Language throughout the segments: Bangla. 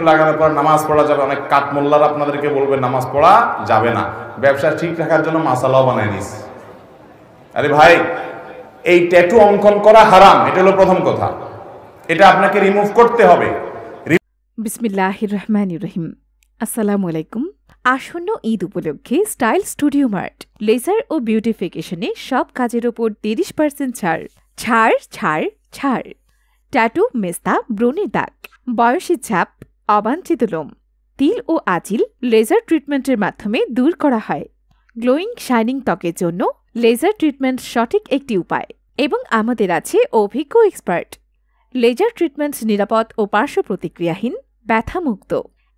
লাগানোর পর নামাজ পড়া যাবে। অনেক কাঠমোল্লার আপনাদেরকে বলবে নামাজ পড়া যাবে না, ব্যবসা ঠিক রাখার জন্য মাসালাও বানায় নিস। আরে ভাই, এই ট্যাটু অঙ্কন করা হারাম, এটা হলো প্রথম কথা, এটা আপনাকে রিমুভ করতে হবে। বিসমিল্লাহির রহমানির রহিম। আসসালামু আলাইকুম। আসন্ন ঈদ উপলক্ষে স্টাইল স্টুডিও মার্ট লেজার ও বিউটিফিকেশনে সব কাজের ওপর 30% ছাড়। ছাড় ছাড় ছাড়। ট্যাটু, মেস্তা, ব্রণের দাগ, বয়সী ছাপ, অবাঞ্ছিত লোম, তিল ও আঁচিল লেজার ট্রিটমেন্টের মাধ্যমে দূর করা হয়। গ্লোয়িং শাইনিং ত্বকের জন্য লেজার ট্রিটমেন্ট সঠিক একটি উপায় এবং আমাদের আছে অভিজ্ঞ এক্সপার্ট। লেজার ট্রিটমেন্ট নিরাপদ ও পার্শ্ব প্রতিক্রিয়াহীন, ব্যথামুক্ত।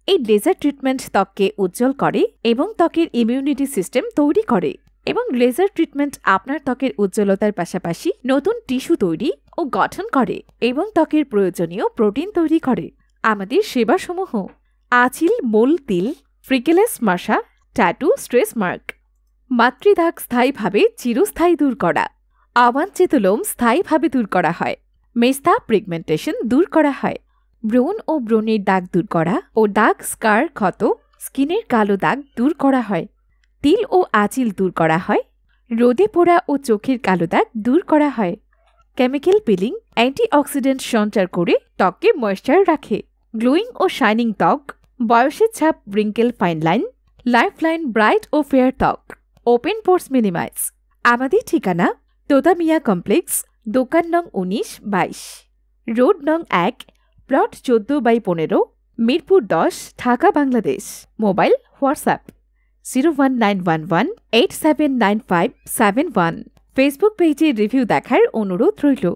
এই লেজার ট্রিটমেন্ট ত্বককে উজ্জ্বল করে এবং ত্বকের ইমিউনিটি সিস্টেম তৈরি করে এবং লেজার ট্রিটমেন্ট আপনার ত্বকের উজ্জ্বলতার পাশাপাশি নতুন টিস্যু তৈরি ও গঠন করে এবং ত্বকের প্রয়োজনীয় প্রোটিন তৈরি করে। আমাদের সেবাসমূহ: আঁচিল, মোল, তিল, ফ্রিকেলেস মাসা, ট্যাটু, স্ট্রেস মার্ক, মাতৃদাগ স্থায়ীভাবে চিরস্থায়ী দূর করা, অবাঞ্ছিত লোম স্থায়ীভাবে দূর করা হয়, মেস্তা পিগমেন্টেশন দূর করা হয়, ব্রণ ও ব্রণের দাগ দূর করা ও দাগ, স্কার, ক্ষত, স্কিনের কালো দাগ দূর করা হয়, তিল ও আঁচিল দূর করা হয়, রোদে পোড়া ও চোখের কালো দাগ দূর করা হয়। কেমিক্যাল পিলিং অ্যান্টিঅক্সিডেন্ট সঞ্চার করে ত্বককে ময়েশ্চার রাখে। গ্লোয়িং ও শাইনিং ত্বক, বয়সের ছাপ, wrinkle, fine line, life line, bright ও ফেয়ার ত্বক, ওপেন পোর্স মিনিমাইজ। আমাদের ঠিকানা তোতামিয়া কমপ্লেক্স, দোকান নং 19-22, রোড নং 1, plot 14/15, Mirpur 10, Dhaka, Bangladesh. Mobile, WhatsApp 01911879571। Facebook পেজে রিভিউ দেখার অনুরোধ রইল।